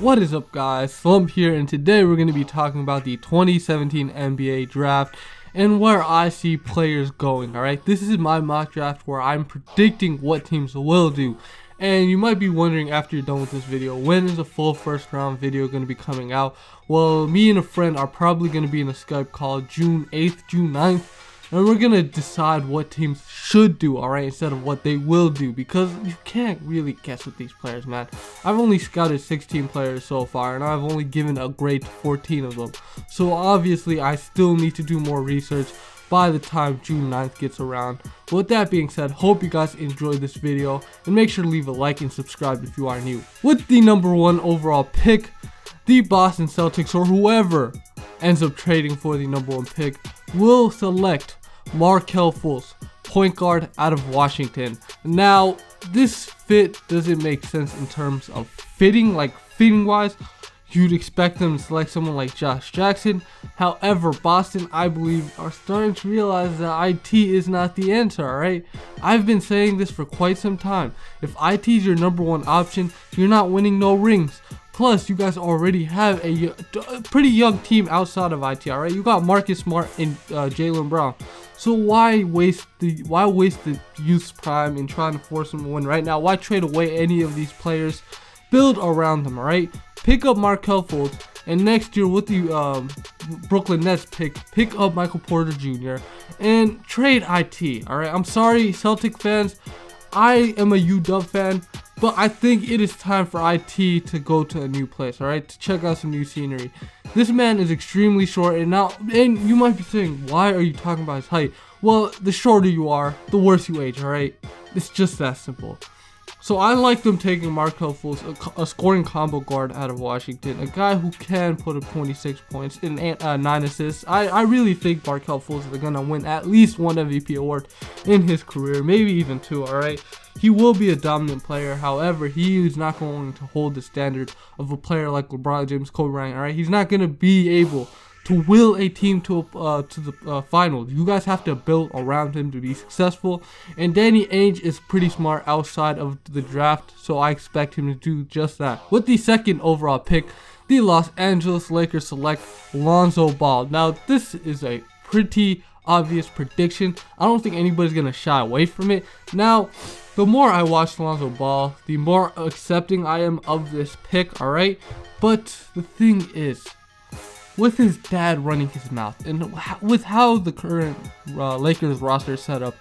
What is up, guys? Slump here, and today we're going to be talking about the 2017 NBA draft and where I see players going. Alright, this is my mock draft where I'm predicting what teams will do. And you might be wondering after you're done with this video, when is a full first round video going to be coming out? Well, me and a friend are probably going to be in a Skype call June 8th, June 9th. And we're going to decide what teams should do, alright, instead of what they will do. Because you can't really guess with these players, man. I've only scouted 16 players so far, and I've only given a grade to 14 of them. So obviously, I still need to do more research by the time June 9th gets around. But with that being said, hope you guys enjoyed this video. And make sure to leave a like and subscribe if you are new. With the #1 overall pick, the Boston Celtics, or whoever ends up trading for the #1 pick, will select Markelle Fultz, point guard out of Washington. Now, this fit doesn't make sense in terms of fitting, like fitting wise. You'd expect them to select someone like Josh Jackson. However, Boston, I believe, are starting to realize that IT is not the answer, alright? I've been saying this for quite some time. If IT is your #1 option, you're not winning no rings. Plus, you guys already have a pretty young team outside of IT, alright? You got Marcus Smart and Jaylen Brown. So why waste the youth's prime in trying to force them to win right now? Why trade away any of these players? Build around them, alright? Pick up Markelle Fultz, and next year with the Brooklyn Nets pick up Michael Porter Jr. and trade IT, alright? I'm sorry, Celtic fans. I am a UW fan, but I think it is time for IT to go to a new place, alright? To check out some new scenery. This man is extremely short, and you might be saying, why are you talking about his height? Well, the shorter you are, the worse you age, alright? It's just that simple. So I like them taking Markelle Fultz, a scoring combo guard out of Washington, a guy who can put up 26 points and 9 assists. I really think Markelle Fultz is going to win at least one MVP award in his career, maybe even 2, alright? He will be a dominant player. However, he is not going to hold the standard of a player like LeBron James, Kobe Bryant, alright? He's not going to be able to will a team to the finals. You guys have to build around him to be successful. And Danny Ainge is pretty smart outside of the draft, so I expect him to do just that. With the 2nd overall pick, the Los Angeles Lakers select Lonzo Ball. Now, this is a pretty obvious prediction. I don't think anybody's gonna shy away from it. Now, the more I watch Lonzo Ball, the more accepting I am of this pick, alright? But the thing is, with his dad running his mouth and with how the current Lakers roster is set up,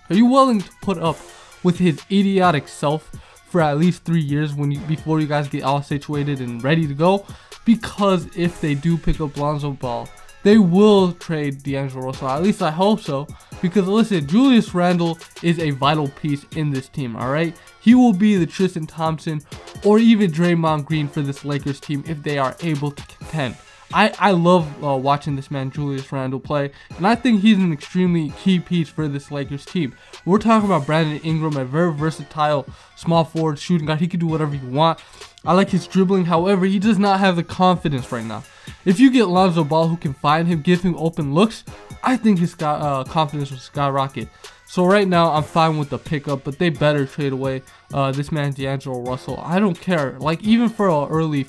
are you willing to put up with his idiotic self for at least 3 years before you guys get all situated and ready to go? Because if they do pick up Lonzo Ball, they will trade D'Angelo Russell. At least I hope so. Because listen, Julius Randle is a vital piece in this team, alright? He will be the Tristan Thompson or even Draymond Green for this Lakers team if they are able to contend. I love watching this man Julius Randle play, and I think he's an extremely key piece for this Lakers team. We're talking about Brandon Ingram, a very versatile small forward shooting guard. He can do whatever you want. I like his dribbling, however, he does not have the confidence right now. If you get Lonzo Ball who can find him, give him open looks, I think his confidence will skyrocket. So right now, I'm fine with the pickup, but they better trade away this man D'Angelo Russell. I don't care. Like, even for an early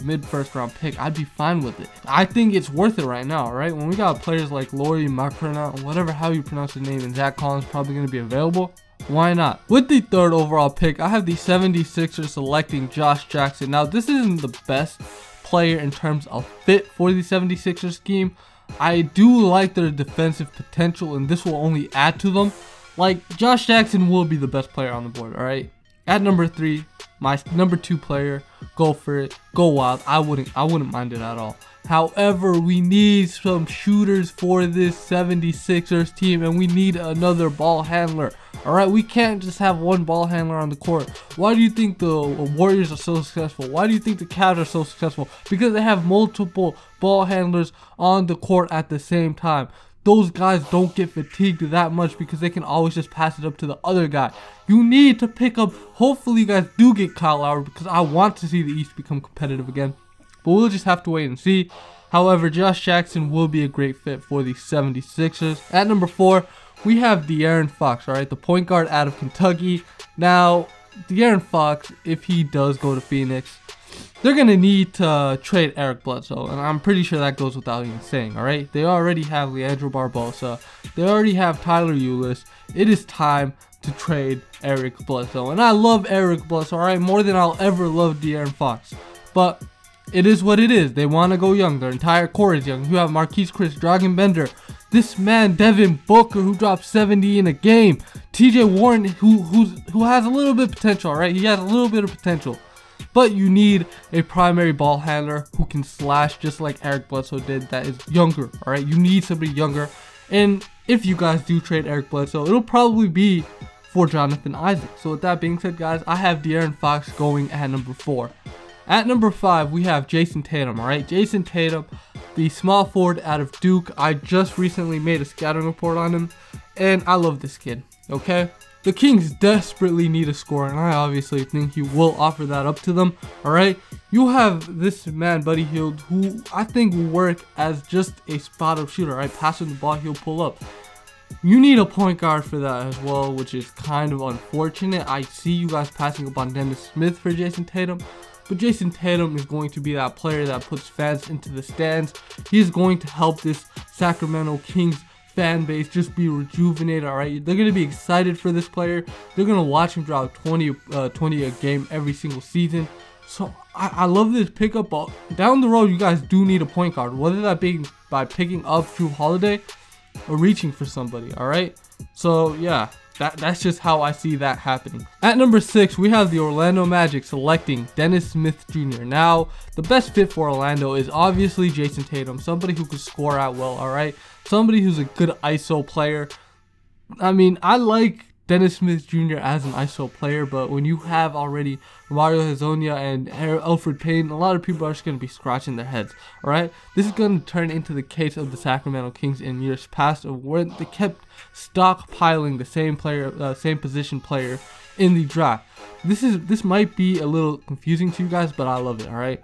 mid-first round pick, I'd be fine with it. I think it's worth it right now, right? When we got players like Lauri Markkanen, whatever how you pronounce his name, and Zach Collins probably going to be available, why not? With the 3rd overall pick, I have the 76ers selecting Josh Jackson. Now, this isn't the best player in terms of fit for the 76ers scheme. I do like their defensive potential, and this will only add to them. Like, Josh Jackson will be the best player on the board, alright? At #3, my #2 player, go for it, go wild. I wouldn't mind it at all. However, we need some shooters for this 76ers team, and we need another ball handler. Alright, we can't just have one ball handler on the court. Why do you think the Warriors are so successful? Why do you think the Cavs are so successful? Because they have multiple ball handlers on the court at the same time. Those guys don't get fatigued that much because they can always just pass it up to the other guy. You need to pick up, hopefully you guys do get Kyle Lowry, because I want to see the East become competitive again. But we'll just have to wait and see. However, Josh Jackson will be a great fit for the 76ers. At #4, we have De'Aaron Fox, alright, the point guard out of Kentucky. Now, De'Aaron Fox, if he does go to Phoenix, they're going to need to trade Eric Bledsoe. And I'm pretty sure that goes without even saying, all right? They already have Leandro Barbosa. They already have Tyler Ulis. It is time to trade Eric Bledsoe. And I love Eric Bledsoe, all right? More than I'll ever love De'Aaron Fox. But it is what it is. They want to go young. Their entire core is young. You have Marquise Chris, Dragon Bender. This man, Devin Booker, who dropped 70 in a game. TJ Warren, who has a little bit of potential, all right? He has a little bit of potential. But you need a primary ball handler who can slash just like Eric Bledsoe did, that is younger, all right? You need somebody younger. And if you guys do trade Eric Bledsoe, it'll probably be for Jonathan Isaac. So with that being said, guys, I have De'Aaron Fox going at number 4. At number 5, we have Jayson Tatum, all right? Jayson Tatum, the small forward out of Duke. I just recently made a scouting report on him, and I love this kid, okay? The Kings desperately need a scorer, and I obviously think he will offer that up to them, all right? You have this man, Buddy Hield, who I think will work as just a spot-up shooter, right? Passing the ball, he'll pull up. You need a point guard for that as well, which is kind of unfortunate. I see you guys passing up on Dennis Smith for Jayson Tatum. But Jayson Tatum is going to be that player that puts fans into the stands. He's going to help this Sacramento Kings fan base just be rejuvenated, all right? They're going to be excited for this player. They're going to watch him drop 20 a game every single season. So I love this pickup. But down the road, you guys do need a point guard, whether that be by picking up Drew Holiday or reaching for somebody, all right? So yeah, that's just how I see that happening. At number 6, we have the Orlando Magic selecting Dennis Smith Jr. Now, the best fit for Orlando is obviously Jayson Tatum, somebody who could score out well, all right? Somebody who's a good ISO player. I mean, I like Dennis Smith Jr. as an ISO player, but when you have already Mario Hezonja and Elfrid Payton, a lot of people are just going to be scratching their heads, all right? This is going to turn into the case of the Sacramento Kings in years past, of where they kept stockpiling the same player, same position player in the draft. This might be a little confusing to you guys, but I love it, all right?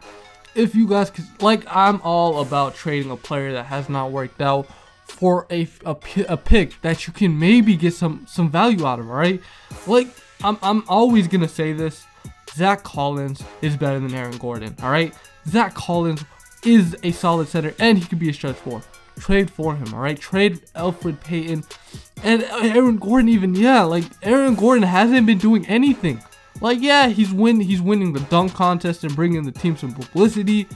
If you guys, like, I'm all about trading a player that has not worked out for a pick that you can maybe get some value out of, all right? Like, I'm always gonna say this: Zach Collins is better than Aaron Gordon, all right? Zach Collins is a solid center, and he could be a stretch 4. Trade for him, all right? Trade Elfrid Payton and Aaron Gordon. Even, yeah, like, Aaron Gordon hasn't been doing anything. Like, yeah, he's winning the dunk contest and bringing the team some publicity,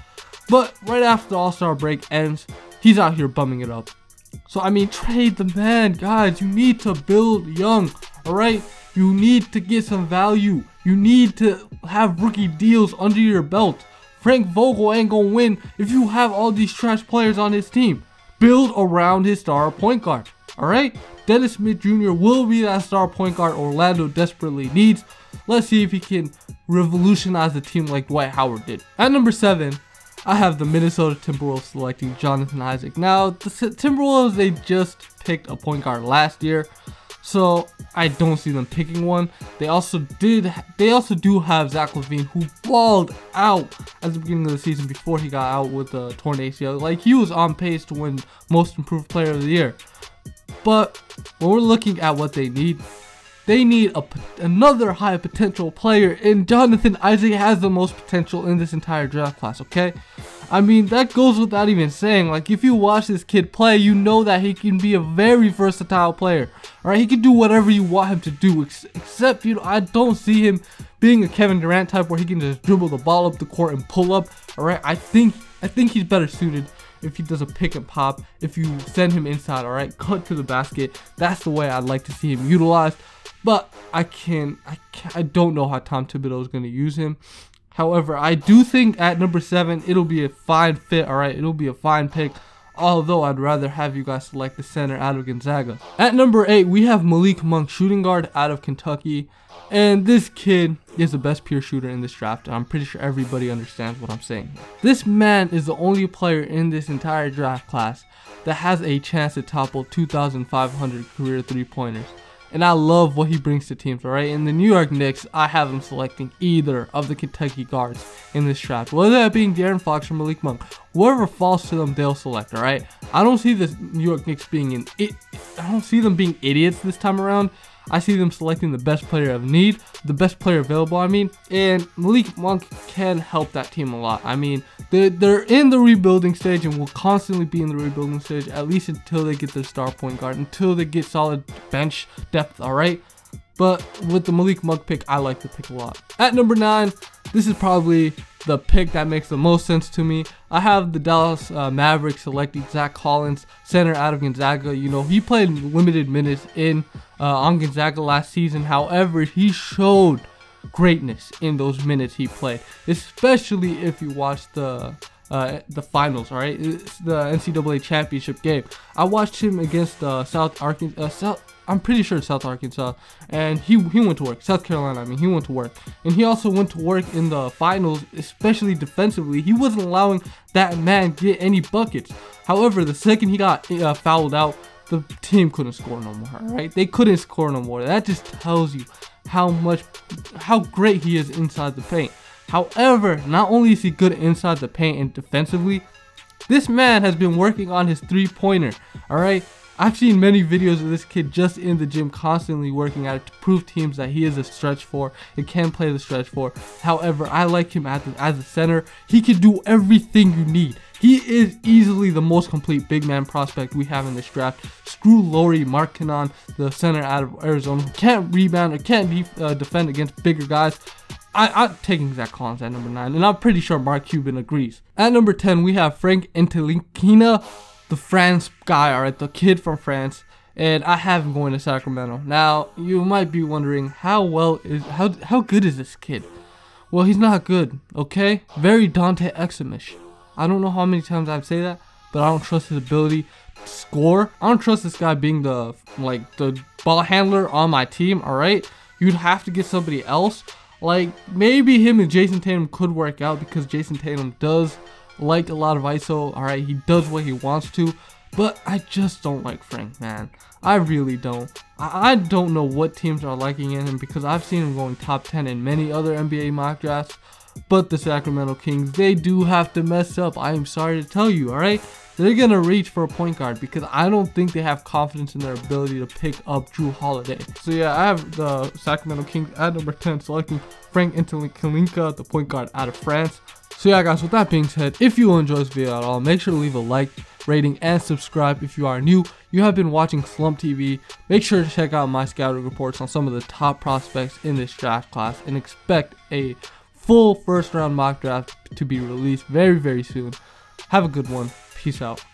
but right after the All-Star break ends, he's out here bumming it up. So, I mean, trade the man, guys. You need to build young, all right? You need to get some value. You need to have rookie deals under your belt. Frank Vogel ain't gonna win if you have all these trash players on his team. Build around his star point guard, all right? Dennis Smith Jr. will be that star point guard Orlando desperately needs. Let's see if he can revolutionize the team like Dwight Howard did. At number 7, I have the Minnesota Timberwolves selecting Jonathan Isaac. Now, the Timberwolves, they just picked a point guard last year, so I don't see them picking one. They also do have Zach LaVine, who balled out at the beginning of the season before he got out with a torn ACL. Like, he was on pace to win Most Improved Player of the Year. But when we're looking at what they need another high potential player, and Jonathan Isaac has the most potential in this entire draft class, okay? I mean, that goes without even saying. Like, if you watch this kid play, you know that he can be a very versatile player, all right? He can do whatever you want him to do, except, you know, I don't see him being a Kevin Durant type where he can just dribble the ball up the court and pull up, all right? I think he's better suited if he does a pick and pop, if you send him inside, all right? Cut to the basket. That's the way I'd like to see him utilized. But I don't know how Tom Thibodeau is going to use him. However, I do think at number 7, it'll be a fine fit, all right? It'll be a fine pick, although I'd rather have you guys select the center out of Gonzaga. At number 8, we have Malik Monk, shooting guard out of Kentucky. And this kid is the best pure shooter in this draft. And I'm pretty sure everybody understands what I'm saying. This man is the only player in this entire draft class that has a chance to topple 2,500 career three-pointers. And I love what he brings to teams, alright? In the New York Knicks, I have him selecting either of the Kentucky guards in this draft. Whether that being De'Aaron Fox or Malik Monk. Whoever falls to them, they'll select, alright? I don't see the New York Knicks being I don't see them being idiots this time around. I see them selecting the best player of need, the best player available, and Malik Monk can help that team a lot. They're in the rebuilding stage and will constantly be in the rebuilding stage, at least until they get their star point guard, until they get solid bench depth, alright? But with the Malik Monk pick, I like the pick a lot. At number 9, this is probably the pick that makes the most sense to me. I have the Dallas Mavericks selecting Zach Collins, center out of Gonzaga. You know, he played limited minutes on Gonzaga last season. However, he showed greatness in those minutes he played, especially if you watch the finals. All right, it's the NCAA championship game. I watched him against I'm pretty sure South Arkansas, and he went to work. South Carolina, he went to work, and he also went to work in the finals, especially defensively. He wasn't allowing that man get any buckets. However, the second he got fouled out, the team couldn't score no more. Right? They couldn't score no more. That just tells you how great he is inside the paint. However, not only is he good inside the paint and defensively, this man has been working on his three-pointer. All right. I've seen many videos of this kid just in the gym constantly working at it to prove teams that he is a stretch four and can play the stretch four. However, I like him as a center. He can do everything you need. He is easily the most complete big man prospect we have in this draft. Screw Laurie Markkanen, the center out of Arizona, who can't rebound or can't defend against bigger guys. I'm taking Zach Collins at number 9, and I'm pretty sure Mark Cuban agrees. At number 10, we have Frank Ntilikina, the France guy, alright, the kid from France, and I have him going to Sacramento. Now, you might be wondering how good is this kid? Well, he's not good, okay? Very Dante Exum-ish. I don't know how many times I've said that, but I don't trust his ability to score. I don't trust this guy being the ball handler on my team, alright? You'd have to get somebody else. Like, maybe him and Jayson Tatum could work out, because Jayson Tatum does like a lot of ISO, alright? He does what he wants to, but I just don't like Frank, man. I really don't. I don't know what teams are liking in him, because I've seen him going top 10 in many other NBA mock drafts, but the Sacramento Kings, they do have to mess up. I am sorry to tell you, alright? They're going to reach for a point guard, because I don't think they have confidence in their ability to pick up Drew Holiday. So yeah, I have the Sacramento Kings at number 10 selecting Frank Ntilikina, the point guard out of France. So yeah guys, with that being said, if you enjoyed this video at all, make sure to leave a like, rating, and subscribe. If you are new, you have been watching Slump TV. Make sure to check out my scouting reports on some of the top prospects in this draft class, and expect a full first round mock draft to be released very, very soon. Have a good one. Peace out.